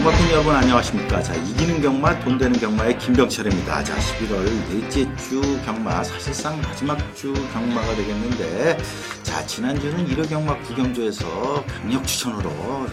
경마팬 여러분 안녕하십니까. 자, 이기는 경마 돈 되는 경마의 김병철입니다. 자, 11월 넷째 주 경마, 사실상 마지막 주 경마가 되겠는데, 자, 지난주는 1호 경마 구경조에서 강력 추천으로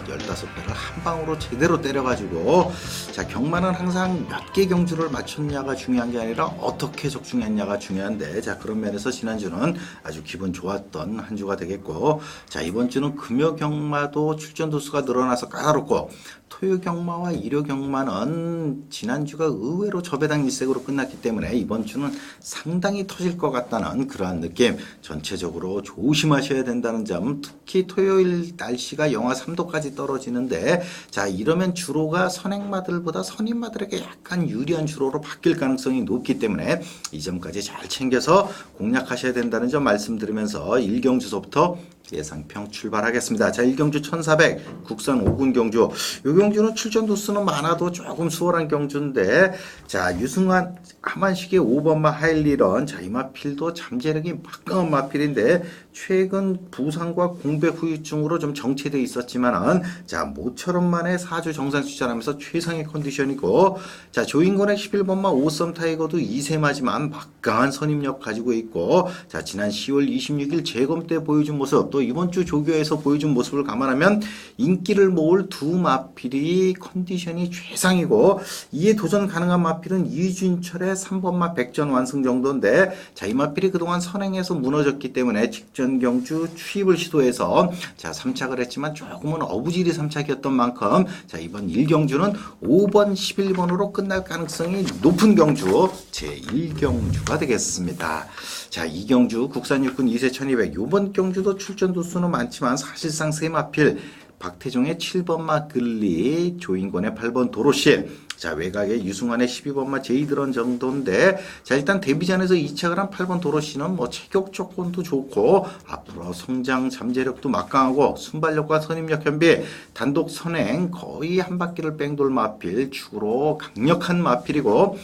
15배를 한 방으로 제대로 때려가지고, 자, 경마는 항상 몇 개 경주를 맞췄냐가 중요한 게 아니라 어떻게 적중했냐가 중요한데, 자, 그런 면에서 지난주는 아주 기분 좋았던 한 주가 되겠고, 자, 이번 주는 금요 경마도 출전 도수가 늘어나서 까다롭고, 토요 경마와 일요 경마는 지난주가 의외로 저배당 일색으로 끝났기 때문에 이번 주는 상당히 터질 것 같다는 그러한 느낌, 전체적으로 조심하셔야 된다는 점, 특히 토요일 날씨가 영하 3도까지 떨어지는데, 자, 이러면 주로가 선행마들보다 선임마들에게 약간 유리한 주로로 바뀔 가능성이 높기 때문에 이 점까지 잘 챙겨서 공략하셔야 된다는 점 말씀드리면서 1경주서부터 예상평 출발하겠습니다. 자, 1경주 1400 국산 5군 경주. 이 경주는 출전 도수는 많아도 조금 수월한 경주인데, 자, 유승환 하만식의 5번마 하일리런. 자, 이 마필도 잠재력이 막강한 마필인데 최근 부상과 공백 후유증으로 좀 정체되어 있었지만은, 자, 모처럼만에 4주 정상 출전하면서 최상의 컨디션이고, 자, 조인권의 11번마 5썸 타이거도 2세마지만 막강한 선임력 가지고 있고, 자, 지난 10월 26일 재검 때 보여준 모습, 또 이번 주 조교에서 보여준 모습을 감안하면 인기를 모을 두 마필이 컨디션이 최상이고, 이에 도전 가능한 마필은 이준철의 3번마 백전 완승 정도인데, 자, 이 마필이 그동안 선행에서 무너졌기 때문에 직전 경주 추입을 시도해서, 자, 3착을 했지만 조금은 어부지리 3착이었던 만큼, 자, 이번 1경주는 5번 11번으로 끝날 가능성이 높은 경주 제1경주가 되겠습니다. 자, 2경주 국산 육군 2세 1200. 요번 경주도 출전 도수는 많지만 사실상 세마필, 박태종의 7번마 글리, 조인권의 8번 도로시, 자, 외곽에 유승환의 12번마 제이드런 정도인데, 자, 일단 데뷔전에서 2착을 한 8번 도로시는 뭐 체격 조건도 좋고 앞으로 성장 잠재력도 막강하고 순발력과 선임력 현비, 단독 선행 거의 한 바퀴를 뺑돌 마필, 축으로 강력한 마필이고,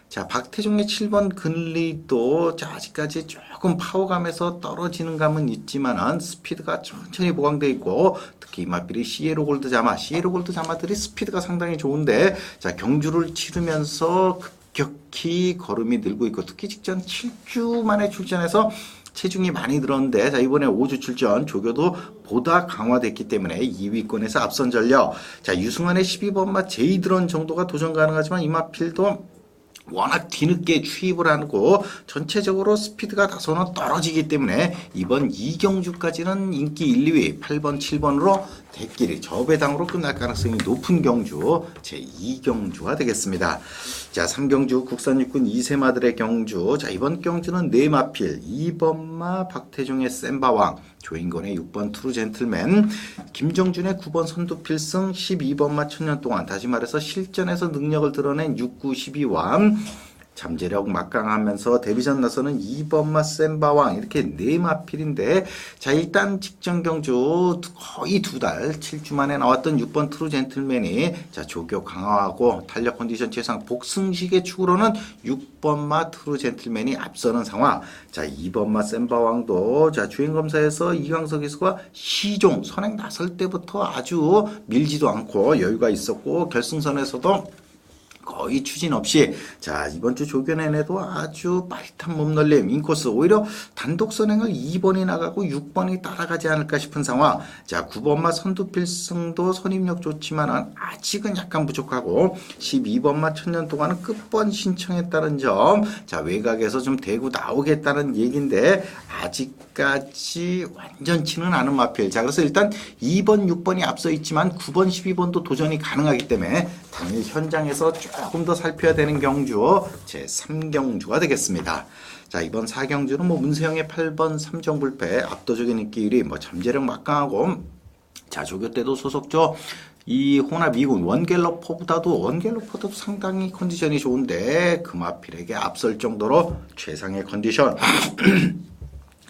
자, 박태종의 7번 근리도, 자, 아직까지 조금 파워감에서 떨어지는 감은 있지만은 스피드가 천천히 보강되어 있고, 특히 이 마필이 시에로 골드 자마들이 스피드가 상당히 좋은데, 자, 경주를 치르면서 급격히 걸음이 늘고 있고, 특히 직전 7주 만에 출전해서 체중이 많이 늘었는데, 자, 이번에 5주 출전 조교도 보다 강화됐기 때문에 2위권에서 앞선 전력. 자, 유승환의 12번마 제이드런 정도가 도전 가능하지만 이 마필도 워낙 뒤늦게 추입을 하고 전체적으로 스피드가 다소는 떨어지기 때문에 이번 2경주까지는 인기 1, 2위 8번, 7번으로 대끼리 저배당으로 끝날 가능성이 높은 경주 제2경주가 되겠습니다. 자, 3경주 국산 육군 2세마들의 경주. 자, 이번 경주는 4마필 2번마 박태종의 센바왕, 조인권의 6번 트루 젠틀맨, 김정준의 9번 선두필승, 12번마 천년 동안, 다시 말해서 실전에서 능력을 드러낸 6, 9, 12왕, 잠재력 막강하면서 데뷔전 나서는 2번마 센바왕, 이렇게 4마필인데, 자, 일단 직전 경주 거의 2달 7주 만에 나왔던 6번 트루 젠틀맨이, 자, 조교 강화하고 탄력 컨디션 최상 복승식의 축으로는 6번마 트루 젠틀맨이 앞서는 상황. 자, 2번마 센바왕도, 자, 주행검사에서 이광석 기수가 시종 선행 나설 때부터 아주 밀지도 않고 여유가 있었고, 결승선에서도 거의 추진 없이, 자, 이번 주 조교 내내도 아주 빠릿한 몸놀림, 인코스, 오히려 단독 선행을 2번이 나가고 6번이 따라가지 않을까 싶은 상황. 자, 9번마 선두필승도 선임력 좋지만 아직은 약간 부족하고, 12번마 천년 동안은 끝번 신청했다는 점, 자, 외곽에서 좀 대구 나오겠다는 얘기인데 아직까지 완전치는 않은 마필. 자, 그래서 일단 2번, 6번이 앞서 있지만 9번, 12번도 도전이 가능하기 때문에 당일 현장에서 조금 더 살펴야 되는 경주 제3경주가 되겠습니다. 자, 이번 4경주는 뭐 문세영의 8번 3정 불패, 압도적인 인기 1위, 뭐 잠재력 막강하고, 자, 조교 때도 소속조 이 호나 미군 원갤러퍼보다도 상당히 컨디션이 좋은데 금화필에게 앞설 정도로 최상의 컨디션.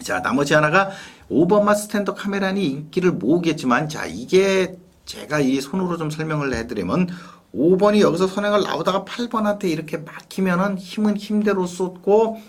자, 나머지 하나가 5번마 스탠더 카메라니 인기를 모으겠지만, 자, 이게 제가 이 손으로 좀 설명을 해드리면, 5번이 여기서 선행을 나오다가 8번한테 이렇게 막히면은 힘은 힘대로 쏟고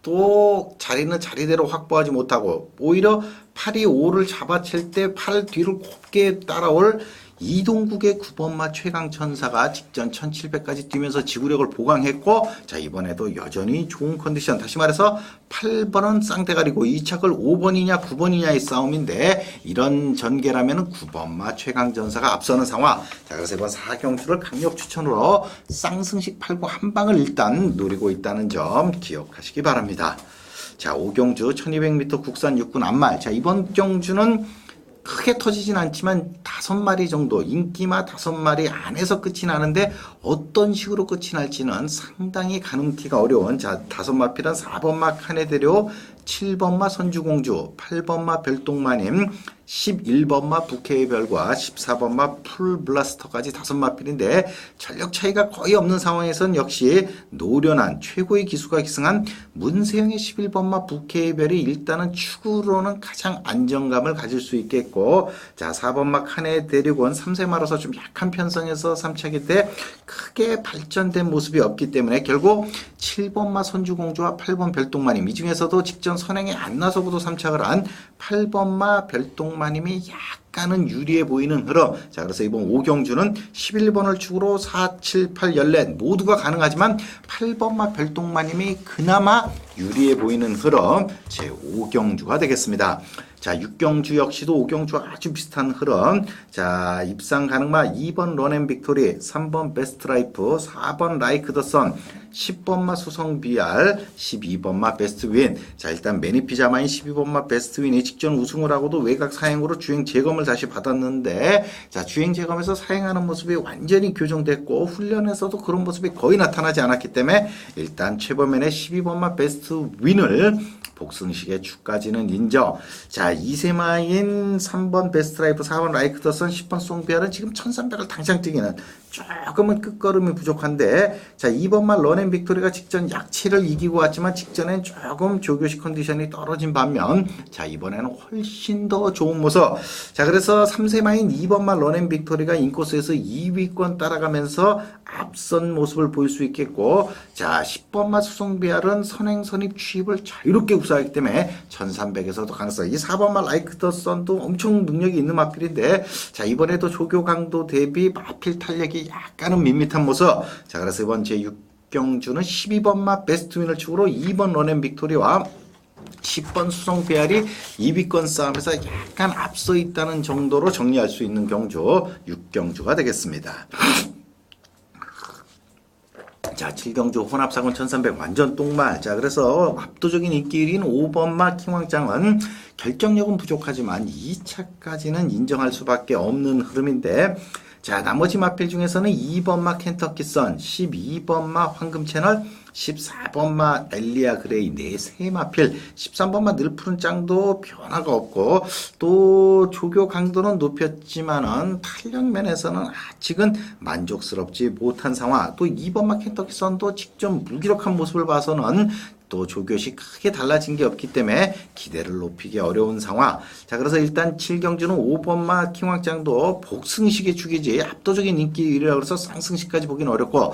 또 자리는 자리대로 확보하지 못하고, 오히려 8이 5를 잡아챌 때 8 뒤를 곱게 따라올 이동국의 9번마 최강천사가 직전 1700까지 뛰면서 지구력을 보강했고, 자, 이번에도 여전히 좋은 컨디션. 다시 말해서 8번은 쌍대가리고 2착을 5번이냐 9번이냐의 싸움인데, 이런 전개라면 9번마 최강전사가 앞서는 상황. 자, 그래서 이번 4경주를 강력 추천으로 쌍승식 8구 한 방을 일단 노리고 있다는 점 기억하시기 바랍니다. 자, 5경주 1200m 국산 육군 앞말. 자, 이번 경주는 크게 터지진 않지만 5마리 정도, 인기마 5마리 안에서 끝이 나는데 어떤 식으로 끝이 날지는 상당히 가늠티가 어려운, 자, 5마필은 4번마 카네데료, 7번마 선주공주, 8번마 별똥마님, 11번마 부케의 별과 14번마 풀블라스터까지 5마필인데 전력 차이가 거의 없는 상황에선 역시 노련한 최고의 기수가 기승한 문세영의 11번마 부케의 별이 일단은 축으로는 가장 안정감을 가질 수 있겠고, 자, 4번마 칸의 대륙은 3세마로서 좀 약한 편성에서 3차기 때 크게 발전된 모습이 없기 때문에 결국 7번마 선주공주와 8번 별똥마님, 이 중에서도 직전 선행에 안 나서고도 3착을 한 8번마 별똥마님이 약간은 유리해 보이는 흐름. 자, 그래서 이번 5경주는 11번을 축으로 4, 7, 8, 14 모두가 가능하지만 8번마 별똥마님이 그나마 유리해 보이는 흐름, 제 5경주가 되겠습니다. 자, 6경주 역시도 5경주와 아주 비슷한 흐름. 자, 입상 가능마 2번 런앤빅토리, 3번 베스트라이프, 4번 라이크 더 선, 10번마 수성 BR, 12번마 베스트윈. 자, 일단 매니피자마인 12번마 베스트윈이 직전 우승을 하고도 외곽 사행으로 주행 재검을 다시 받았는데, 자, 주행 재검에서 사행하는 모습이 완전히 교정됐고 훈련에서도 그런 모습이 거의 나타나지 않았기 때문에 일단 최범현의 12번마 베스트윈을 복승식의 축까지는 인정. 자, 2세마인 3번 베스트라이프, 4번 라이크 더선, 10번 송비알은 지금 1300을 당장 뛰기는 조금은 끝걸음이 부족한데, 자, 2번만 런앤빅토리가 직전 약치를 이기고 왔지만 직전엔 조금 조교식 컨디션이 떨어진 반면, 자, 이번에는 훨씬 더 좋은 모습. 자, 그래서 3세마인 2번만 런앤빅토리가 인코스에서 2위권 따라가면서 앞선 모습을 보일 수 있겠고, 자, 10번마 수송비알은 선행 선입 취입을 자유롭게 우사하기 때문에 1300에서도 가능성. 이 4번마 라이크 더 선도 엄청 능력이 있는 마필인데, 자, 이번에도 조교 강도 대비 마필 탄력이 약간은 밋밋한 모습. 자, 그래서 이번 제6경주는 12번마 베스트윈을 축으로 2번 런앤빅토리와 10번 수성 배알이 2위권 싸움에서 약간 앞서 있다는 정도로 정리할 수 있는 경주 6경주가 되겠습니다. 자, 7경주 혼합사군 1300 완전 똥말. 자, 그래서 압도적인 인기 1위인 5번마 킹왕짱은 결정력은 부족하지만 2차까지는 인정할 수밖에 없는 흐름인데, 자, 나머지 마필 중에서는 2번마 켄터키선, 12번마 황금채널, 14번마 엘리아 그레이, 4세 마필, 13번마 늘푸른 짱도 변화가 없고, 또 조교 강도는 높였지만은 탄력 면에서는 아직은 만족스럽지 못한 상황. 또 2번마 켄터키선도 직접 무기력한 모습을 봐서는 또 조교시 크게 달라진 게 없기 때문에 기대를 높이기 어려운 상황. 자, 그래서 일단 7경주는 5번마 킹왕짱도 복승식의 축이지 압도적인 인기 1위라고 해서 쌍승식까지 보기는 어렵고,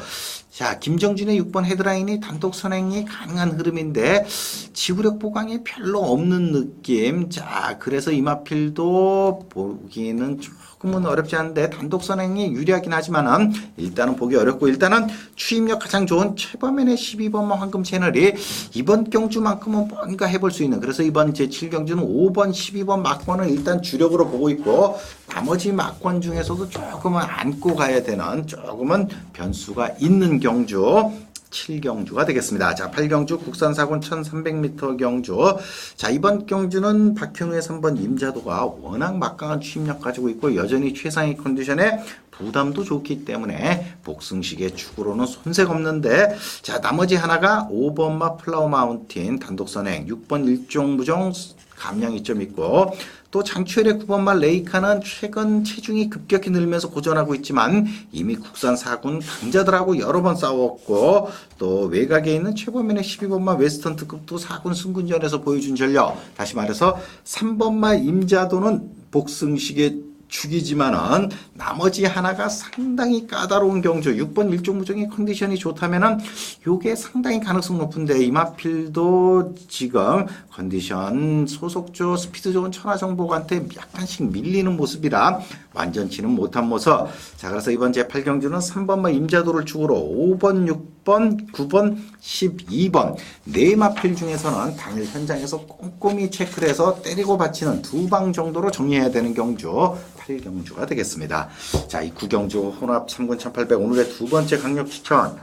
자, 김정준의 6번 헤드라인이 단독 선행이 가능한 흐름인데 지구력 보강이 별로 없는 느낌. 자, 그래서 이마필도 보기는 조금은 어렵지 않은데 단독 선행이 유리하긴 하지만은 일단은 보기 어렵고, 일단은 추임력 가장 좋은 최범현의 12번마 황금 채널이 이번 경주만큼은 뭔가 해볼 수 있는, 그래서 이번 제7경주는 5번 12번 막권을 일단 주력으로 보고 있고, 나머지 막권 중에서도 조금은 안고 가야 되는 조금은 변수가 있는 경주 7경주가 되겠습니다. 자, 8경주 국산사군 1300m 경주. 자, 이번 경주는 박형우의 3번 임자도가 워낙 막강한 추임력 가지고 있고 여전히 최상의 컨디션에 부담도 좋기 때문에 복승식의 축으로는 손색 없는데, 자, 나머지 하나가 5번마 플라워 마운틴 단독 선행, 6번 일종무종 감량이 좀 있고, 또 장추열의 9번마 레이카는 최근 체중이 급격히 늘면서 고전하고 있지만 이미 국산 4군 강자들하고 여러 번 싸웠고, 또 외곽에 있는 최범현의 12번마 웨스턴 특급도 4군 승군전에서 보여준 전력. 다시 말해서 3번마 임자도는 복승식의 죽이지만은 나머지 하나가 상당히 까다로운 경주 6번 일종무정의 컨디션이 좋다면은 요게 상당히 가능성 높은데 이마필도 지금 컨디션 소속주 스피드 좋은 천하정복한테 약간씩 밀리는 모습이라 완전치는 못한 모습. 자, 그래서 이번 제8경주는 3번마 임자도를 축으로 5번, 6번, 9번, 12번 네 마필 중에서는 당일 현장에서 꼼꼼히 체크를 해서 때리고 받치는 두 방 정도로 정리해야 되는 경주 8경주가 되겠습니다. 자, 이 9경주 혼합 3군 1800 오늘의 두 번째 강력 추천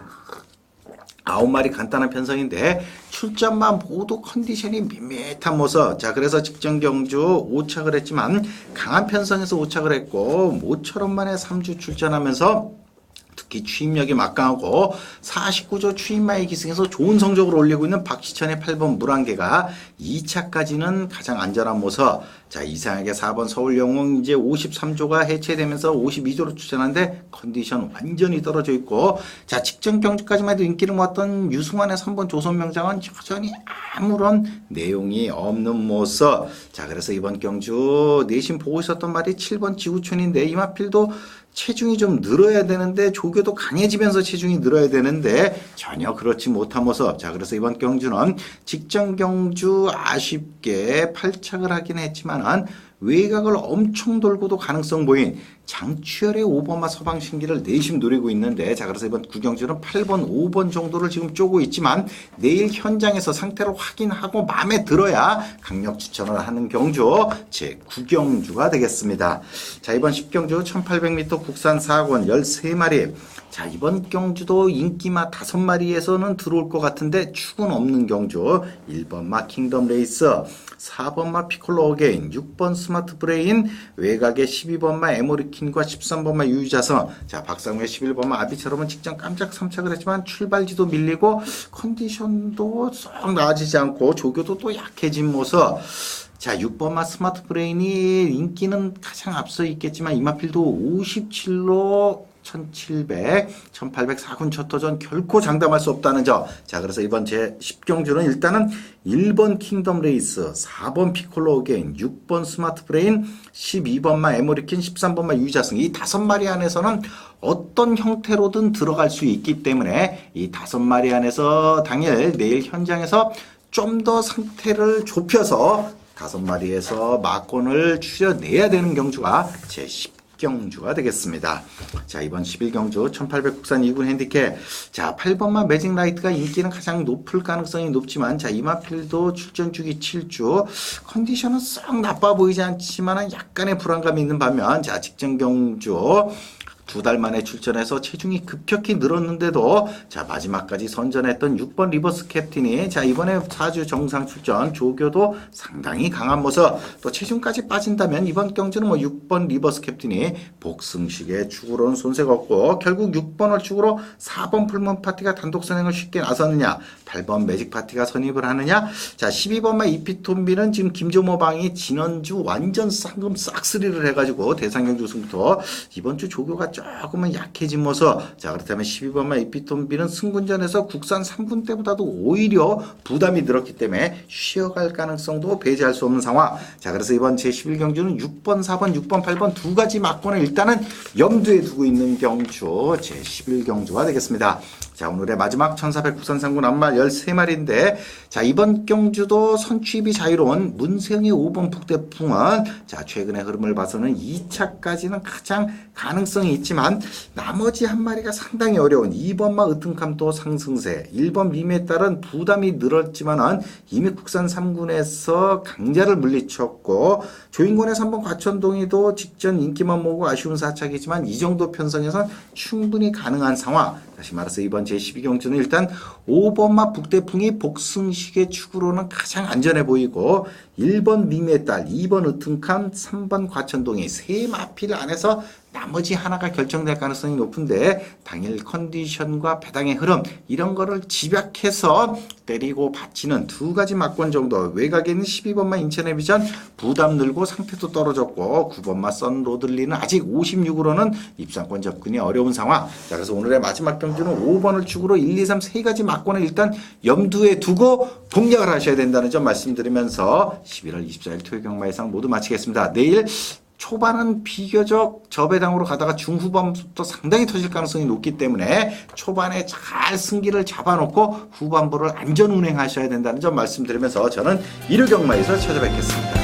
9마리 간단한 편성인데 출전만 모두 컨디션이 밋밋한 모습. 자, 그래서 직전 경주 5착을 했지만 강한 편성에서 5착을 했고 모처럼 만에 3주 출전하면서 특히 추임력이 막강하고 49조 추임마의 기승에서 좋은 성적을 올리고 있는 박시천의 8번 물안개가 2차까지는 가장 안전한 모습. 자, 이상하게 4번 서울영웅 이제 53조가 해체되면서 52조로 출전하는데 컨디션 완전히 떨어져 있고, 자, 직전 경주까지만 해도 인기를 모았던 유승환의 3번 조선명장은 여전히 아무런 내용이 없는 모습. 자, 그래서 이번 경주 내심 보고 있었던 말이 7번 지구촌인데 이마필도 체중이 좀 늘어야 되는데 조교도 강해지면서 체중이 늘어야 되는데 전혀 그렇지 못한 모습. 자, 그래서 이번 경주는 직전 경주 아쉽게 8착을 하긴 했지만은 외곽을 엄청 돌고도 가능성 보인 장추열의 5번마 서방신기를 내심 노리고 있는데, 자, 그래서 이번 9경주는 8번, 5번 정도를 지금 쪼고 있지만 내일 현장에서 상태를 확인하고 마음에 들어야 강력 추천을 하는 경주 제 9경주가 되겠습니다. 자, 이번 10경주 1800m 국산 4권 13마리. 자, 이번 경주도 인기마 5마리에서는 들어올 것 같은데 축은 없는 경주 1번마 킹덤 레이스, 4번마 피콜로 어게인, 6번 스마트 브레인, 외곽에 12번마 에모리킨과 13번마 유유자성. 자, 박상우의 11번마 아비처럼은 직전 깜짝 3착을 했지만 출발지도 밀리고 컨디션도 썩 나아지지 않고 조교도 또 약해진 모습. 자, 6번마 스마트 브레인이 인기는 가장 앞서 있겠지만 이마필도 57로 1700, 1800 4군 첫 도전 결코 장담할 수 없다는 점. 자, 그래서 이번 제 10경주는 일단은 1번 킹덤 레이스, 4번 피콜로 어게인, 6번 스마트 브레인, 12번마 에모리킨, 13번마 유자승 이 5마리 안에서는 어떤 형태로든 들어갈 수 있기 때문에 이 5마리 안에서 당일 내일 현장에서 좀 더 상태를 좁혀서 5마리에서 막권을 추려내야 되는 경주가 제 10경주가 되겠습니다. 자, 이번 11경주 1800 국산 2군 핸디캡. 자, 8번마 매직 라이트가 인기는 가장 높을 가능성이 높지만, 자, 이마필도 출전 주기 7주 컨디션은 썩 나빠 보이지 않지만 약간의 불안감이 있는 반면, 자, 직전 경주 2달 만에 출전해서 체중이 급격히 늘었는데도 자, 마지막까지 선전했던 6번 리버스 캡틴이 자, 이번에 4주 정상 출전 조교도 상당히 강한 모습. 또 체중까지 빠진다면 이번 경주는 뭐 6번 리버스 캡틴이 복승식의 축으로는 손색 없고 결국 6번을 축으로 4번 풀문 파티가 단독 선행을 쉽게 나서느냐, 8번 매직 파티가 선입을 하느냐. 자, 12번마 이피톤비는 지금 김조모 방이 지난주 완전 쌍금 싹쓸이를 해가지고 대상경주 우승부터 이번 주 조교가 조금은 약해진 모습. 자, 그렇다면 12번마 이피톤비는 승군전에서 국산 3군 때보다도 오히려 부담이 늘었기 때문에 쉬어갈 가능성도 배제할 수 없는 상황. 자, 그래서 이번 제11경주는 6번, 4번, 6번, 8번 두 가지 막권을 일단은 염두에 두고 있는 경주 제11경주가 되겠습니다. 자, 오늘의 마지막 1400 국산 3군 암말 13마리인데, 자, 이번 경주도 선취입이 자유로운 문세영의 5번 북대풍은 자, 최근의 흐름을 봐서는 2차까지는 가장 가능성이 있지만 나머지 한 마리가 상당히 어려운 2번마 으튼캄도 상승세, 1번 미미에 따른 부담이 늘었지만은 이미 국산 3군에서 강자를 물리쳤고 조인권의 3번 과천동이도 직전 인기만 모으고 아쉬운 4착이지만 이 정도 편성에선 충분히 가능한 상황. 다시 말해서 이번 제12경주는 일단 5번마 북대풍이 복승식의 축으로는 가장 안전해 보이고 1번 미미의 딸, 2번 으튼캄, 3번 과천동이 세 마필 안에서 나머지 하나가 결정될 가능성이 높은데 당일 컨디션과 배당의 흐름 이런 거를 집약해서 때리고 받치는 두 가지 막권 정도. 외곽에 있는 12번마 인천의 비전 부담 늘고 상태도 떨어졌고 9번마 썬로들리는 아직 56으로는 입상권 접근이 어려운 상황. 자, 그래서 오늘의 마지막 경주는 5번을 축으로 1, 2, 3 세 가지 막권을 일단 염두에 두고 공략을 하셔야 된다는 점 말씀드리면서 11월 24일 토요 경마 예상 모두 마치겠습니다. 내일 초반은 비교적 저배당으로 가다가 중후반부터 상당히 터질 가능성이 높기 때문에 초반에 잘 승기를 잡아놓고 후반부를 안전 운행하셔야 된다는 점 말씀드리면서 저는 1호 경마에서 찾아뵙겠습니다.